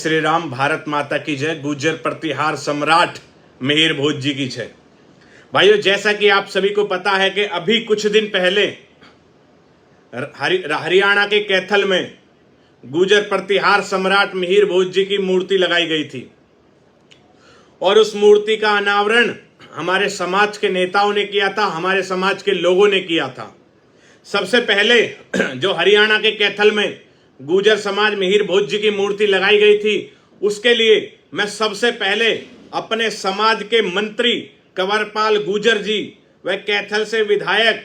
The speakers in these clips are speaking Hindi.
श्री राम, भारत माता की जय। गुर्जर प्रतिहार सम्राट मिहिर भोज जी की जय। भाइयों, जैसा कि आप सभी को पता है कि अभी कुछ दिन पहले हरियाणा के कैथल में गुर्जर प्रतिहार सम्राट मिहिर भोज जी की मूर्ति लगाई गई थी और उस मूर्ति का अनावरण हमारे समाज के नेताओं ने किया था, हमारे समाज के लोगों ने किया था। सबसे पहले जो हरियाणा के कैथल में गुर्जर समाज मिहिर भोज जी की मूर्ति लगाई गई थी, उसके लिए मैं सबसे पहले अपने समाज के मंत्री कंवरपाल गुर्जर जी व कैथल से विधायक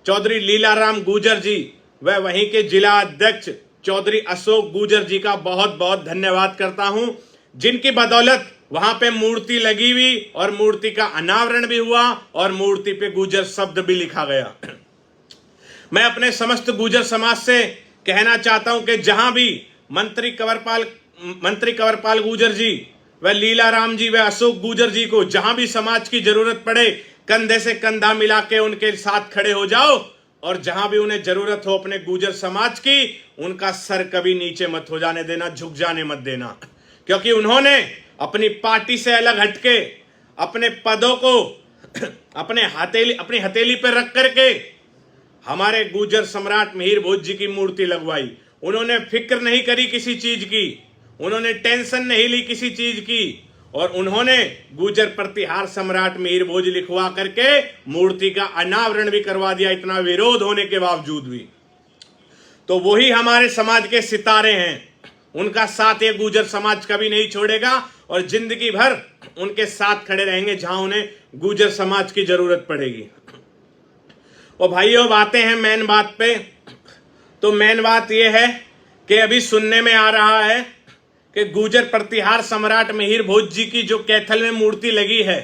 चौधरी लीलाराम गुर्जर जी व वहीं के जिला अध्यक्ष चौधरी अशोक गुर्जर जी का बहुत बहुत धन्यवाद करता हूं, जिनकी बदौलत वहां पे मूर्ति लगी हुई और मूर्ति का अनावरण भी हुआ और मूर्ति पे गुर्जर शब्द भी लिखा गया। मैं अपने समस्त गुर्जर समाज से कहना चाहता हूं कि जहां भी मंत्री कंवरपाल गुर्जर जी व लीलाराम जी व अशोक गुर्जर जी को जहां भी समाज की जरूरत पड़े, कंधे से कंधा मिला के उनके साथ खड़े हो जाओ और जहां भी उन्हें जरूरत हो अपने गुर्जर समाज की, उनका सर कभी नीचे मत हो जाने देना, झुक जाने मत देना, क्योंकि उन्होंने अपनी पार्टी से अलग हटके अपने पदों को अपनी हथेली पर रख करके हमारे गुर्जर सम्राट मिहिर भोज जी की मूर्ति लगवाई। उन्होंने फिक्र नहीं करी किसी चीज की, उन्होंने टेंशन नहीं ली किसी चीज की और उन्होंने गुर्जर प्रतिहार सम्राट मिहिर भोज लिखवा करके मूर्ति का अनावरण भी करवा दिया, इतना विरोध होने के बावजूद भी। तो वही हमारे समाज के सितारे हैं, उनका साथ ये गुर्जर समाज कभी नहीं छोड़ेगा और जिंदगी भर उनके साथ खड़े रहेंगे जहां उन्हें गुर्जर समाज की जरूरत पड़ेगी। और भाइयों, अब आते हैं मेन बात पे। तो मेन बात यह है कि अभी सुनने में आ रहा है कि गुर्जर प्रतिहार सम्राट मिहिर भोज जी की जो कैथल में मूर्ति लगी है,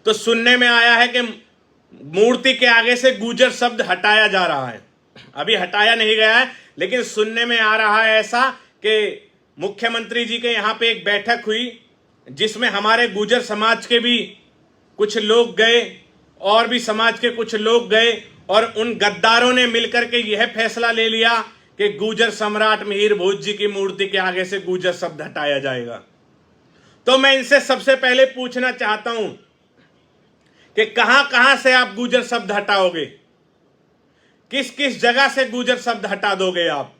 तो सुनने में आया है कि मूर्ति के आगे से गुर्जर शब्द हटाया जा रहा है। अभी हटाया नहीं गया है, लेकिन सुनने में आ रहा है ऐसा कि मुख्यमंत्री जी के यहाँ पे एक बैठक हुई जिसमें हमारे गुर्जर समाज के भी कुछ लोग गए और भी समाज के कुछ लोग गए और उन गद्दारों ने मिलकर के यह फैसला ले लिया कि गुर्जर सम्राट मिहिर भोज जी की मूर्ति के आगे से गुर्जर शब्द हटाया जाएगा। तो मैं इनसे सबसे पहले पूछना चाहता हूं कि कहां कहां से आप गुर्जर शब्द हटाओगे, किस किस जगह से गुर्जर शब्द हटा दोगे आप?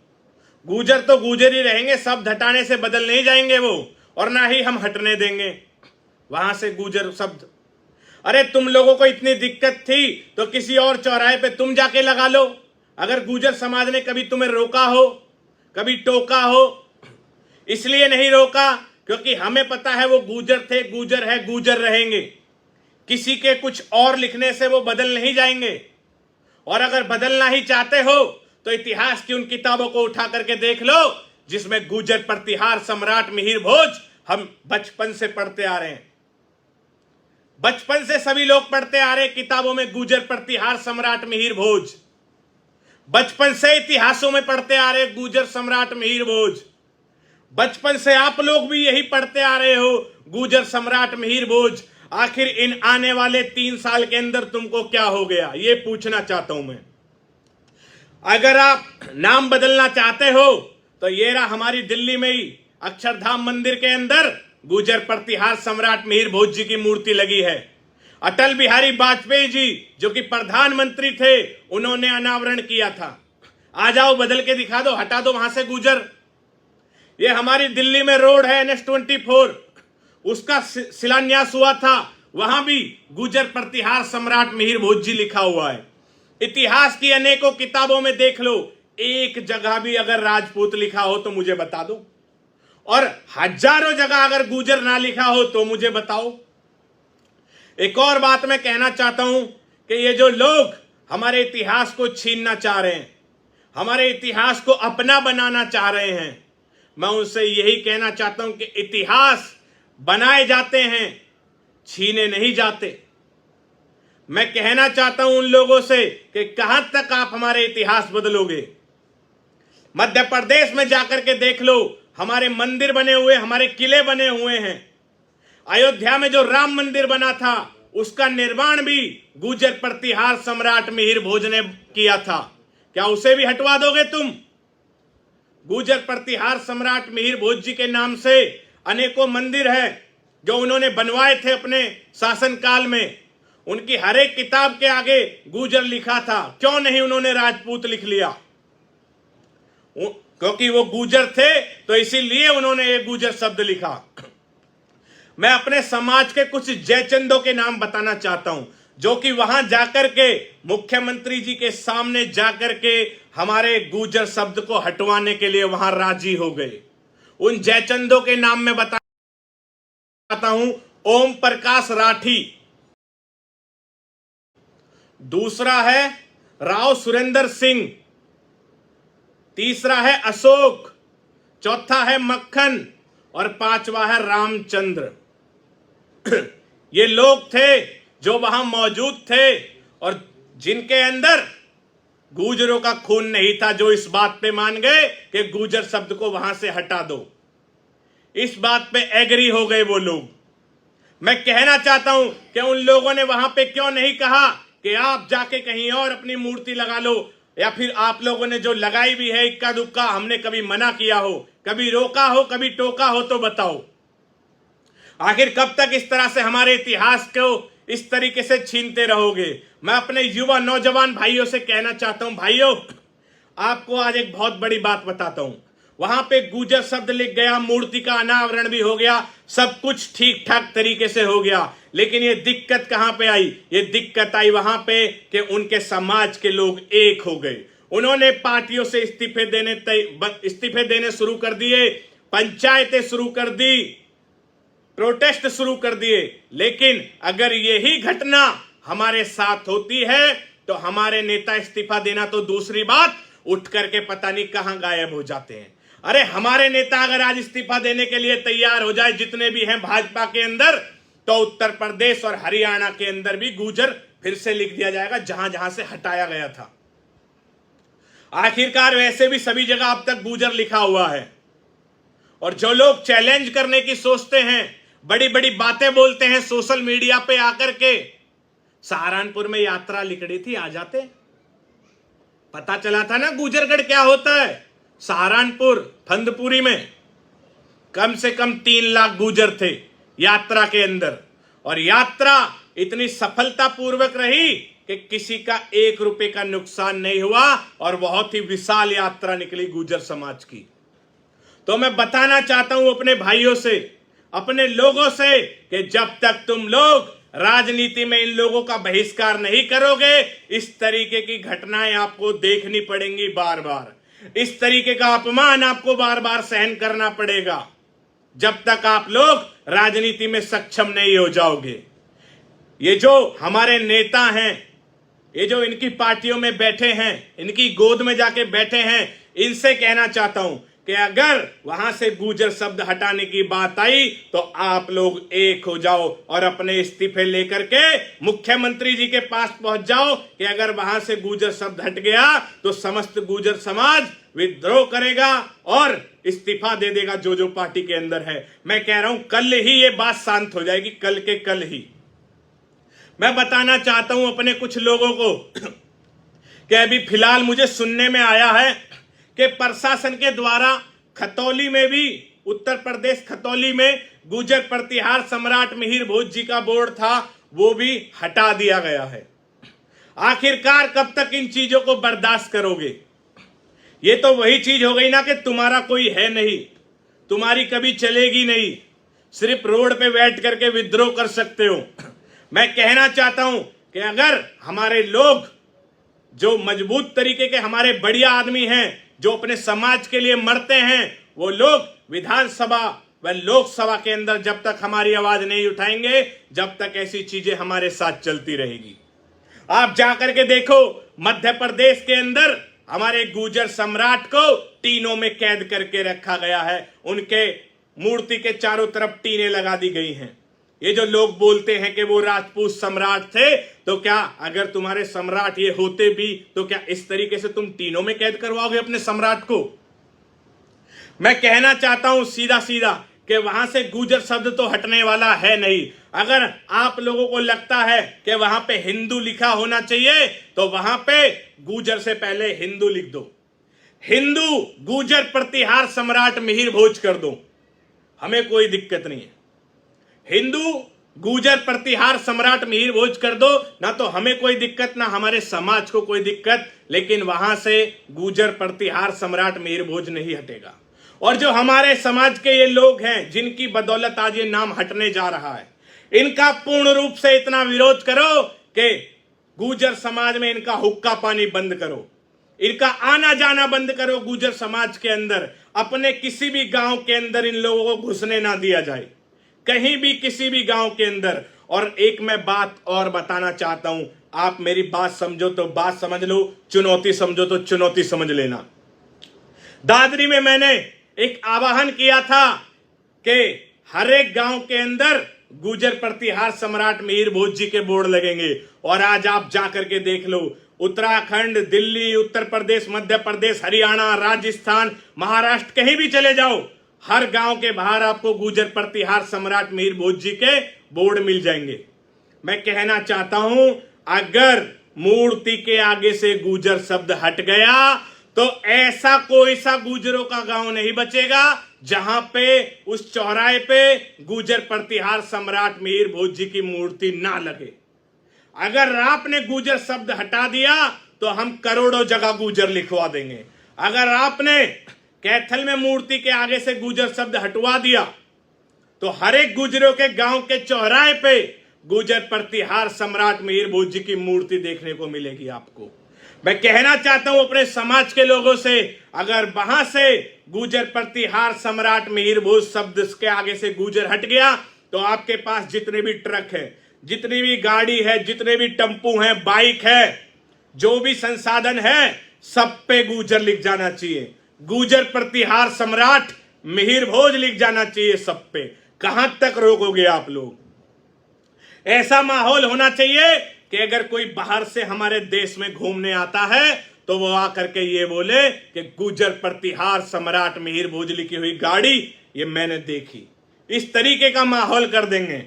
गुर्जर तो गुर्जर ही रहेंगे, शब्द हटाने से बदल नहीं जाएंगे वो, और ना ही हम हटने देंगे वहां से गुर्जर शब्द। अरे तुम लोगों को इतनी दिक्कत थी तो किसी और चौराहे पे तुम जाके लगा लो। अगर गुर्जर समाज ने कभी तुम्हें रोका हो, कभी टोका हो, इसलिए नहीं रोका क्योंकि हमें पता है वो गुर्जर थे, गुर्जर है, गुर्जर रहेंगे। किसी के कुछ और लिखने से वो बदल नहीं जाएंगे। और अगर बदलना ही चाहते हो तो इतिहास की उन किताबों को उठा करके देख लो जिसमें गुर्जर प्रतिहार सम्राट मिहिर भोज हम बचपन से पढ़ते आ रहे हैं। बचपन से सभी लोग पढ़ते आ रहे किताबों में गुर्जर प्रतिहार सम्राट मिहिर भोज, बचपन से इतिहासों में पढ़ते आ रहे गुर्जर सम्राट मिहिर भोज, बचपन से आप लोग भी यही पढ़ते आ रहे हो गुर्जर सम्राट मिहिर भोज। आखिर इन आने वाले 3 साल के अंदर तुमको क्या हो गया, ये पूछना चाहता हूं मैं। अगर आप नाम बदलना चाहते हो तो ये रहा हमारी दिल्ली में ही अक्षरधाम मंदिर के अंदर गुर्जर प्रतिहार सम्राट मिहिर भोज जी की मूर्ति लगी है। अटल बिहारी वाजपेयी जी जो कि प्रधानमंत्री थे, उन्होंने अनावरण किया था। आ जाओ, बदल के दिखा दो, हटा दो वहां से गुर्जर। ये हमारी दिल्ली में रोड है NH24, उसका शिलान्यास हुआ था, वहां भी गुर्जर प्रतिहार सम्राट मिहिर भोज जी लिखा हुआ है। इतिहास की अनेकों किताबों में देख लो, एक जगह भी अगर राजपूत लिखा हो तो मुझे बता दो, और हजारों जगह अगर गुर्जर ना लिखा हो तो मुझे बताओ। एक और बात मैं कहना चाहता हूं कि ये जो लोग हमारे इतिहास को छीनना चाह रहे हैं, हमारे इतिहास को अपना बनाना चाह रहे हैं, मैं उनसे यही कहना चाहता हूं कि इतिहास बनाए जाते हैं, छीने नहीं जाते। मैं कहना चाहता हूं उन लोगों से कि कहां तक आप हमारे इतिहास बदलोगे। मध्य प्रदेश में जाकर के देख लो, हमारे मंदिर बने हुए, हमारे किले बने हुए हैं। अयोध्या में जो राम मंदिर बना था उसका निर्माण भी गुर्जर प्रतिहार सम्राट मिहिर भोज ने किया था। क्या उसे भी हटवा दोगे तुम? गुर्जर प्रतिहार सम्राट मिहिर भोज जी के नाम से अनेकों मंदिर है जो उन्होंने बनवाए थे अपने शासनकाल में। उनकी हर एक किताब के आगे गुर्जर लिखा था। क्यों नहीं उन्होंने राजपूत लिख लिया? क्योंकि वो गुर्जर थे, तो इसीलिए उन्होंने ये गुर्जर शब्द लिखा। मैं अपने समाज के कुछ जयचंदों के नाम बताना चाहता हूं, जो कि वहां जाकर के मुख्यमंत्री जी के सामने जाकर के हमारे गुर्जर शब्द को हटवाने के लिए वहां राजी हो गए। उन जयचंदों के नाम में बताता हूं। ओम प्रकाश राठी, दूसरा है राव सुरेंद्र सिंह, तीसरा है अशोक, चौथा है मक्खन और पांचवा है रामचंद्र। ये लोग थे जो वहां मौजूद थे और जिनके अंदर गुर्जरों का खून नहीं था, जो इस बात पे मान गए कि गुर्जर शब्द को वहां से हटा दो। इस बात पे एग्री हो गए वो लोग। मैं कहना चाहता हूं कि उन लोगों ने वहां पे क्यों नहीं कहा कि आप जाके कहीं और अपनी मूर्ति लगा लो, या फिर आप लोगों ने जो लगाई भी है इक्का दुक्का, हमने कभी मना किया हो, कभी रोका हो, कभी टोका हो तो बताओ। आखिर कब तक इस तरह से हमारे इतिहास को इस तरीके से छीनते रहोगे? मैं अपने युवा नौजवान भाइयों से कहना चाहता हूं, भाइयों आपको आज एक बहुत बड़ी बात बताता हूं। वहां पे गुर्जर शब्द लिख गया, मूर्ति का अनावरण भी हो गया, सब कुछ ठीक ठाक तरीके से हो गया, लेकिन ये दिक्कत कहां पे आई? ये दिक्कत आई वहां पे कि उनके समाज के लोग एक हो गए। उन्होंने पार्टियों से इस्तीफे देने शुरू कर दिए, पंचायतें शुरू कर दी, प्रोटेस्ट शुरू कर दिए। लेकिन अगर यही घटना हमारे साथ होती है तो हमारे नेता इस्तीफा देना तो दूसरी बात, उठ करके पता नहीं कहां गायब हो जाते हैं। अरे हमारे नेता अगर आज इस्तीफा देने के लिए तैयार हो जाए, जितने भी हैं भाजपा के अंदर, तो उत्तर प्रदेश और हरियाणा के अंदर भी गुर्जर फिर से लिख दिया जाएगा जहां जहां से हटाया गया था। आखिरकार वैसे भी सभी जगह अब तक गुर्जर लिखा हुआ है। और जो लोग चैलेंज करने की सोचते हैं, बड़ी बड़ी बातें बोलते हैं सोशल मीडिया पे आकर के, सहारनपुर में यात्रा निकली थी, आ जाते, पता चला था ना गुर्जरगढ़ क्या होता है। सहारनपुर फंदपुरी में कम से कम 3 लाख गुर्जर थे यात्रा के अंदर, और यात्रा इतनी सफलतापूर्वक रही कि किसी का 1 रुपए का नुकसान नहीं हुआ और बहुत ही विशाल यात्रा निकली गुर्जर समाज की। तो मैं बताना चाहता हूं अपने भाइयों से, अपने लोगों से, कि जब तक तुम लोग राजनीति में इन लोगों का बहिष्कार नहीं करोगे, इस तरीके की घटनाएं आपको देखनी पड़ेंगी बार बार, इस तरीके का अपमान आपको बार बार सहन करना पड़ेगा, जब तक आप लोग राजनीति में सक्षम नहीं हो जाओगे। ये जो हमारे नेता हैं, ये जो इनकी पार्टियों में बैठे हैं, इनकी गोद में जाके बैठे हैं, इनसे कहना चाहता हूं कि अगर वहां से गुर्जर शब्द हटाने की बात आई तो आप लोग एक हो जाओ और अपने इस्तीफे लेकर के मुख्यमंत्री जी के पास पहुंच जाओ कि अगर वहां से गुर्जर शब्द हट गया तो समस्त गुर्जर समाज विद्रोह करेगा और इस्तीफा दे देगा जो जो पार्टी के अंदर है। मैं कह रहा हूं कल ही ये बात शांत हो जाएगी, कल के कल ही। मैं बताना चाहता हूं अपने कुछ लोगों को कि अभी फिलहाल मुझे सुनने में आया है कि प्रशासन के द्वारा खतौली में भी, उत्तर प्रदेश खतौली में गुर्जर प्रतिहार सम्राट मिहिर भोज जी का बोर्ड था, वो भी हटा दिया गया है। आखिरकार कब तक इन चीजों को बर्दाश्त करोगे? ये तो वही चीज हो गई ना कि तुम्हारा कोई है नहीं, तुम्हारी कभी चलेगी नहीं, सिर्फ रोड पे बैठ करके विद्रोह कर सकते हो। मैं कहना चाहता हूं कि अगर हमारे लोग जो मजबूत तरीके के हमारे बढ़िया आदमी हैं, जो अपने समाज के लिए मरते हैं, वो लोग विधानसभा व लोकसभा के अंदर जब तक हमारी आवाज नहीं उठाएंगे, जब तक ऐसी चीजें हमारे साथ चलती रहेगी। आप जाकर के देखो, मध्य प्रदेश के अंदर हमारे गुर्जर सम्राट को टीनों में कैद करके रखा गया है, उनके मूर्ति के चारों तरफ टीनें लगा दी गई हैं। ये जो लोग बोलते हैं कि वो राजपूत सम्राट थे, तो क्या अगर तुम्हारे सम्राट ये होते भी तो क्या इस तरीके से तुम टीनों में कैद करवाओगे अपने सम्राट को? मैं कहना चाहता हूं सीधा सीधा कि वहां से गुर्जर शब्द तो हटने वाला है नहीं। अगर आप लोगों को लगता है कि वहां पे हिंदू लिखा होना चाहिए तो वहां पे गुर्जर से पहले हिंदू लिख दो। हिंदू गुर्जर प्रतिहार सम्राट मिहिर भोज कर दो, हमें कोई दिक्कत नहीं है। हिंदू गुर्जर प्रतिहार सम्राट मिहिर भोज कर दो, ना तो हमें कोई दिक्कत ना हमारे समाज को कोई दिक्कत, लेकिन वहां से गुर्जर प्रतिहार सम्राट मिहिर भोज नहीं हटेगा। और जो हमारे समाज के ये लोग हैं जिनकी बदौलत आज ये नाम हटने जा रहा है, इनका पूर्ण रूप से इतना विरोध करो कि गुर्जर समाज में इनका हुक्का पानी बंद करो, इनका आना जाना बंद करो। गुर्जर समाज के अंदर अपने किसी भी गांव के अंदर इन लोगों को घुसने ना दिया जाए, कहीं भी किसी भी गांव के अंदर। और एक मैं बात और बताना चाहता हूं, आप मेरी बात समझो तो बात समझ लो, चुनौती समझो तो चुनौती समझ लेना। दादरी में मैंने एक आह्वान किया था कि हर एक गांव के अंदर गुर्जर प्रतिहार सम्राट मिहिर भोज जी के बोर्ड लगेंगे। और आज आप जाकर के देख लो, उत्तराखंड, दिल्ली, उत्तर प्रदेश, मध्य प्रदेश, हरियाणा, राजस्थान, महाराष्ट्र, कहीं भी चले जाओ, हर गांव के बाहर आपको गुर्जर प्रतिहार सम्राट मिहिर भोज जी के बोर्ड मिल जाएंगे। मैं कहना चाहता हूं, अगर मूर्ति के आगे से गुर्जर शब्द हट गया तो ऐसा कोई सा गुर्जरों का गांव नहीं बचेगा जहां पे उस चौराहे पे गुर्जर प्रतिहार सम्राट मिहिर भोज जी की मूर्ति ना लगे। अगर आपने गुर्जर शब्द हटा दिया तो हम करोड़ों जगह गुर्जर लिखवा देंगे। अगर आपने कैथल में मूर्ति के आगे से गुर्जर शब्द हटवा दिया तो हर एक गुर्जरों के गांव के चौराहे पे गुर्जर प्रतिहार सम्राट मिहिर भोज जी की मूर्ति देखने को मिलेगी आपको। मैं कहना चाहता हूं अपने समाज के लोगों से, अगर वहां से गुर्जर प्रतिहार सम्राट मिहिर भोज शब्द के आगे से गुर्जर हट गया तो आपके पास जितने भी ट्रक है, जितनी भी गाड़ी है, जितने भी टेम्पू हैं, बाइक है, जो भी संसाधन है, सब पे गुर्जर लिख जाना चाहिए। गुर्जर प्रतिहार सम्राट मिहिर भोज लिख जाना चाहिए सब पे। कहां तक रोकोगे आप लोग? ऐसा माहौल होना चाहिए कि अगर कोई बाहर से हमारे देश में घूमने आता है तो वो आकर के ये बोले कि गुर्जर प्रतिहार सम्राट मिहिर भोज लिखी हुई गाड़ी ये मैंने देखी। इस तरीके का माहौल कर देंगे,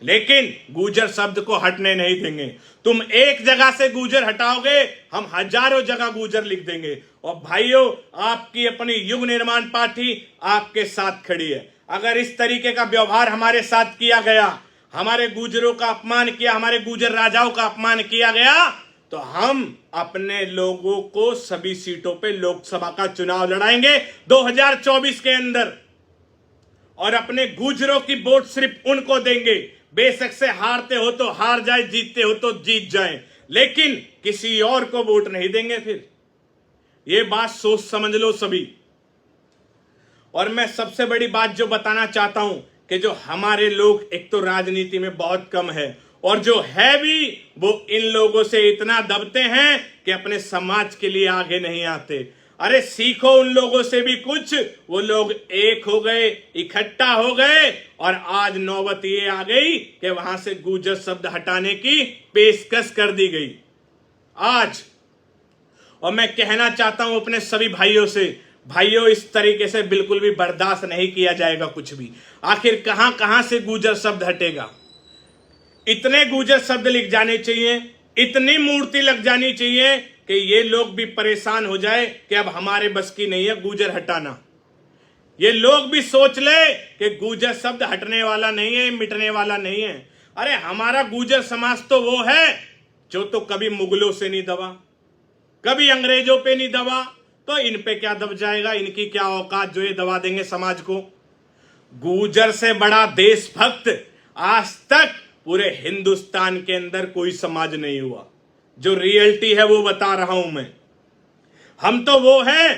लेकिन गुर्जर शब्द को हटने नहीं देंगे। तुम एक जगह से गुर्जर हटाओगे, हम हजारों जगह गुर्जर लिख देंगे। और भाइयों, आपकी अपनी युग निर्माण पार्टी आपके साथ खड़ी है। अगर इस तरीके का व्यवहार हमारे साथ किया गया, हमारे गुर्जरों का अपमान किया, हमारे गुर्जर राजाओं का अपमान किया गया, तो हम अपने लोगों को सभी सीटों पे लोकसभा का चुनाव लड़ाएंगे 2024 के अंदर। और अपने गुर्जरों की वोट सिर्फ उनको देंगे। बेशक से हारते हो तो हार जाए, जीतते हो तो जीत जाए, लेकिन किसी और को वोट नहीं देंगे। फिर ये बात सोच समझ लो सभी। और मैं सबसे बड़ी बात जो बताना चाहता हूं कि जो हमारे लोग एक तो राजनीति में बहुत कम है, और जो है भी वो इन लोगों से इतना दबते हैं कि अपने समाज के लिए आगे नहीं आते। अरे सीखो उन लोगों से भी कुछ। वो लोग एक हो गए, इकट्ठा हो गए, और आज नौबत ये आ गई कि वहां से गुर्जर शब्द हटाने की पेशकश कर दी गई आज। और मैं कहना चाहता हूं अपने सभी भाइयों से, भाइयों, इस तरीके से बिल्कुल भी बर्दाश्त नहीं किया जाएगा कुछ भी। आखिर कहां कहां से गुर्जर शब्द हटेगा? इतने गुर्जर शब्द लिख जाने चाहिए, इतनी मूर्ति लग जानी चाहिए कि ये लोग भी परेशान हो जाए कि अब हमारे बस की नहीं है गुर्जर हटाना। ये लोग भी सोच ले कि गुर्जर शब्द हटने वाला नहीं है, मिटने वाला नहीं है। अरे हमारा गुर्जर समाज तो वो है जो तो कभी मुगलों से नहीं दबा, कभी अंग्रेजों पे नहीं दबा, तो इन पे क्या दब जाएगा? इनकी क्या औकात जो ये दबा देंगे समाज को? गुर्जर से बड़ा देशभक्त आज तक पूरे हिंदुस्तान के अंदर कोई समाज नहीं हुआ। जो रियलिटी है वो बता रहा हूं मैं। हम तो वो हैं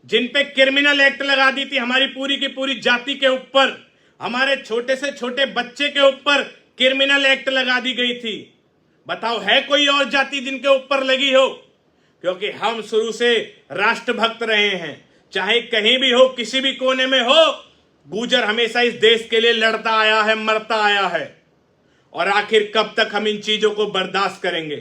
जिन पे क्रिमिनल एक्ट लगा दी थी हमारी पूरी की पूरी जाति के ऊपर, हमारे छोटे से छोटे बच्चे के ऊपर क्रिमिनल एक्ट लगा दी गई थी। बताओ है कोई और जाति जिनके ऊपर लगी हो? क्योंकि हम शुरू से राष्ट्रभक्त रहे हैं, चाहे कहीं भी हो, किसी भी कोने में हो, गुर्जर हमेशा इस देश के लिए लड़ता आया है, मरता आया है। और आखिर कब तक हम इन चीजों को बर्दाश्त करेंगे?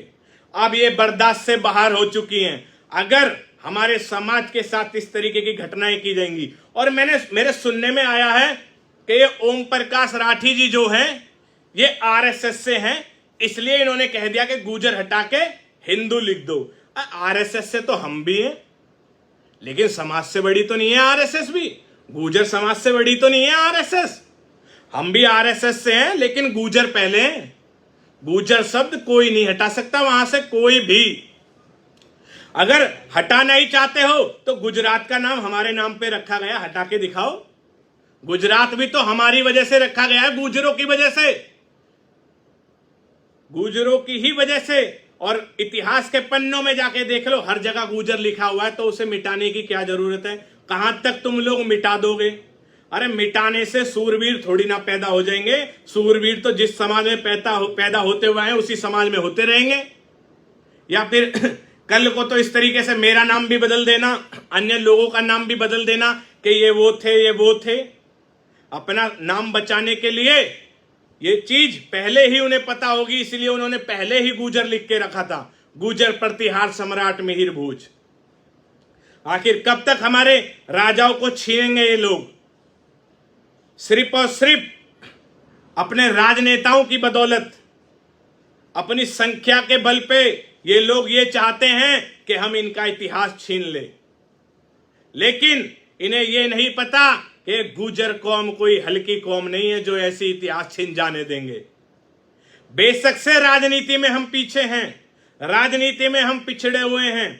अब ये बर्दाश्त से बाहर हो चुकी हैं। अगर हमारे समाज के साथ इस तरीके की घटनाएं की जाएंगी, और मेरे सुनने में आया है कि ये ओम प्रकाश राठी जी जो हैं ये आरएसएस से हैं, इसलिए इन्होंने कह दिया कि गुर्जर हटा के हिंदू लिख दो। आरएसएस से तो हम भी हैं, लेकिन समाज से बड़ी तो नहीं है आरएसएस भी, गुर्जर समाज से बड़ी तो नहीं है आरएसएस। हम भी आरएसएस से हैं, लेकिन गुर्जर पहले हैं। गुर्जर शब्द कोई नहीं हटा सकता वहां से, कोई भी। अगर हटाना ही चाहते हो तो गुजरात का नाम हमारे नाम पे रखा गया, हटा के दिखाओ। गुजरात भी तो हमारी वजह से रखा गया है, गुर्जरों की वजह से, गुर्जरों की ही वजह से। और इतिहास के पन्नों में जाके देख लो, हर जगह गुर्जर लिखा हुआ है, तो उसे मिटाने की क्या जरूरत है? कहां तक तुम लोग मिटा दोगे? अरे मिटाने से सूरवीर थोड़ी ना पैदा हो जाएंगे। सूरवीर तो जिस समाज में पैदा होते हुए हैं उसी समाज में होते रहेंगे। या फिर कल को तो इस तरीके से मेरा नाम भी बदल देना, अन्य लोगों का नाम भी बदल देना कि ये वो थे, ये वो थे। अपना नाम बचाने के लिए ये चीज पहले ही उन्हें पता होगी, इसलिए उन्होंने पहले ही गुर्जर लिख के रखा था, गुर्जर प्रतिहार सम्राट मिहिर भोज। आखिर कब तक हमारे राजाओं को छीनेंगे ये लोग? सिर्फ और सिर्फ अपने राजनेताओं की बदौलत, अपनी संख्या के बल पे ये लोग ये चाहते हैं कि हम इनका इतिहास छीन ले। लेकिन इन्हें ये नहीं पता कि गुर्जर कौम कोई हल्की कौम नहीं है जो ऐसी इतिहास छीन जाने देंगे। बेशक से राजनीति में हम पीछे हैं, राजनीति में हम पिछड़े हुए हैं,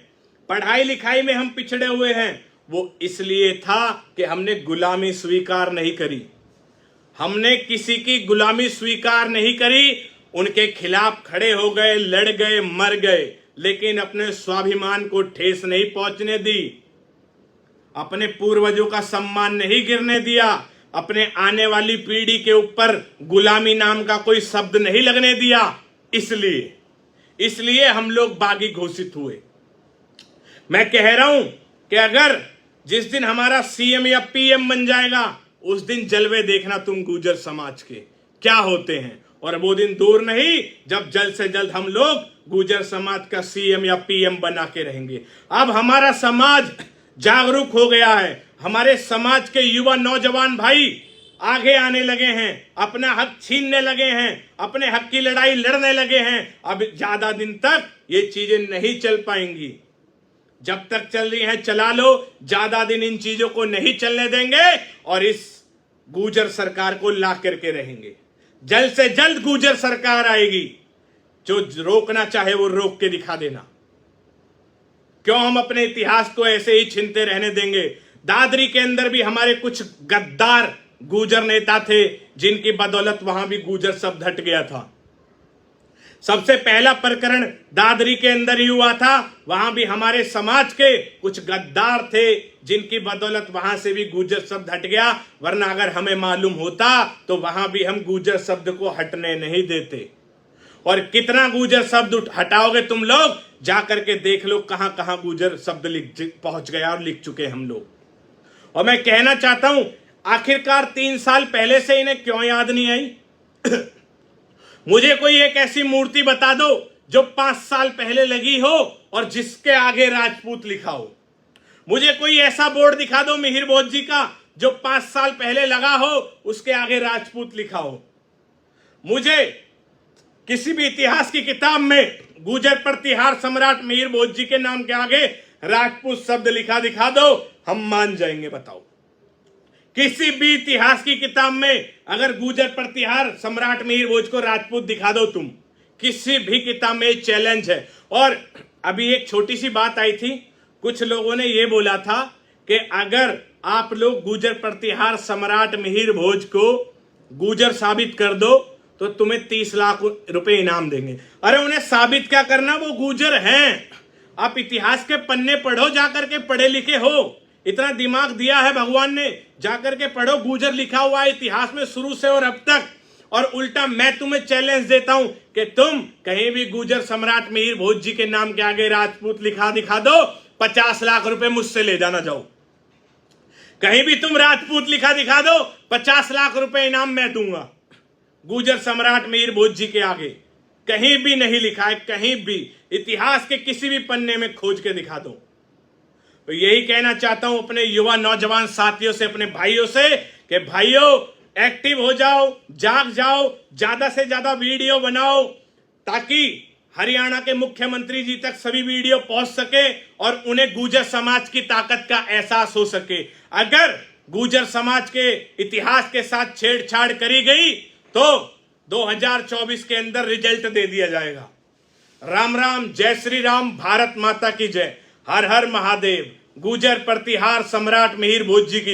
पढ़ाई लिखाई में हम पिछड़े हुए हैं। वो इसलिए था कि हमने गुलामी स्वीकार नहीं करी, हमने किसी की गुलामी स्वीकार नहीं करी। उनके खिलाफ खड़े हो गए, लड़ गए, मर गए, लेकिन अपने स्वाभिमान को ठेस नहीं पहुंचने दी, अपने पूर्वजों का सम्मान नहीं गिरने दिया, अपने आने वाली पीढ़ी के ऊपर गुलामी नाम का कोई शब्द नहीं लगने दिया। इसलिए हम लोग बागी घोषित हुए। मैं कह रहा हूं कि अगर जिस दिन हमारा सीएम या पीएम बन जाएगा, उस दिन जलवे देखना तुम गुर्जर समाज के क्या होते हैं। और वो दिन दूर नहीं जब जल्द से जल्द हम लोग गुर्जर समाज का सीएम या पीएम बना के रहेंगे। अब हमारा समाज जागरूक हो गया है, हमारे समाज के युवा नौजवान भाई आगे आने लगे हैं, अपना हक छीनने लगे हैं, अपने हक की लड़ाई लड़ने लगे हैं। अब ज्यादा दिन तक ये चीजें नहीं चल पाएंगी। जब तक चल रही हैं चला लो, ज्यादा दिन इन चीजों को नहीं चलने देंगे और इस गुर्जर सरकार को ला करके रहेंगे। जल्द से जल्द गुर्जर सरकार आएगी, जो रोकना चाहे वो रोक के दिखा देना। क्यों हम अपने इतिहास को ऐसे ही छीनते रहने देंगे? दादरी के अंदर भी हमारे कुछ गद्दार गुर्जर नेता थे, जिनकी बदौलत वहां भी गुर्जर शब्द हट गया था। सबसे पहला प्रकरण दादरी के अंदर ही हुआ था, वहां भी हमारे समाज के कुछ गद्दार थे, जिनकी बदौलत वहां से भी गुर्जर शब्द हट गया। वरना अगर हमें मालूम होता तो वहां भी हम गुर्जर शब्द को हटने नहीं देते। और कितना गुर्जर शब्द हटाओगे तुम लोग? जा करके देख लो कहां कहां गुर्जर शब्द पहुंच गया और लिख चुके हम लोग। और मैं कहना चाहता हूं, आखिरकार 3 साल पहले से इन्हें क्यों याद नहीं आई? मुझे कोई एक ऐसी मूर्ति बता दो जो 5 साल पहले लगी हो और जिसके आगे राजपूत लिखा हो। मुझे कोई ऐसा बोर्ड दिखा दो मिहिर भोज जी का जो 5 साल पहले लगा हो, उसके आगे राजपूत लिखा हो। मुझे किसी भी इतिहास की किताब में गुर्जर प्रतिहार सम्राट मिहिर भोज जी के नाम के आगे राजपूत शब्द लिखा दिखा दो, हम मान जाएंगे। बताओ, किसी भी इतिहास की किताब में अगर गुर्जर प्रतिहार सम्राट मिहिर भोज को राजपूत दिखा दो तुम, किसी भी किताब में चैलेंज है। और अभी एक छोटी सी बात आई थी, कुछ लोगों ने यह बोला था कि अगर आप लोग गुर्जर प्रतिहार सम्राट मिहिर भोज को गुर्जर साबित कर दो तो तुम्हें 30 लाख रुपए इनाम देंगे। अरे उन्हें साबित क्या करना, वो गुर्जर हैं। आप इतिहास के पन्ने पढ़ो, जाकर के पढ़े लिखे हो, इतना दिमाग दिया है भगवान ने, जाकर के पढ़ो। गुर्जर लिखा हुआ है इतिहास में शुरू से और अब तक। और उल्टा मैं तुम्हें चैलेंज देता हूं कि तुम कहीं भी गुर्जर सम्राट मिहिर भोज जी के नाम के आगे राजपूत लिखा दिखा दो, 50 लाख रुपए मुझसे ले जाना। जाओ, कहीं भी तुम राजपूत लिखा दिखा दो, 50 लाख रुपए इनाम मैं दूंगा। गुर्जर सम्राट मिहिर भोज जी के आगे कहीं भी नहीं लिखा है, कहीं भी इतिहास के किसी भी पन्ने में खोज के दिखा दो। तो यही कहना चाहता हूं अपने युवा नौजवान साथियों से, अपने भाइयों से कि भाइयों एक्टिव हो जाओ, जाग जाओ, ज्यादा से ज्यादा वीडियो बनाओ, ताकि हरियाणा के मुख्यमंत्री जी तक सभी वीडियो पहुंच सके और उन्हें गुर्जर समाज की ताकत का एहसास हो सके। अगर गुर्जर समाज के इतिहास के साथ छेड़छाड़ करी गई तो 2024 के अंदर रिजल्ट दे दिया जाएगा। राम राम, जय श्री राम, भारत माता की जय, हर हर महादेव, गुर्जर प्रतिहार सम्राट मिहिर भोज जी की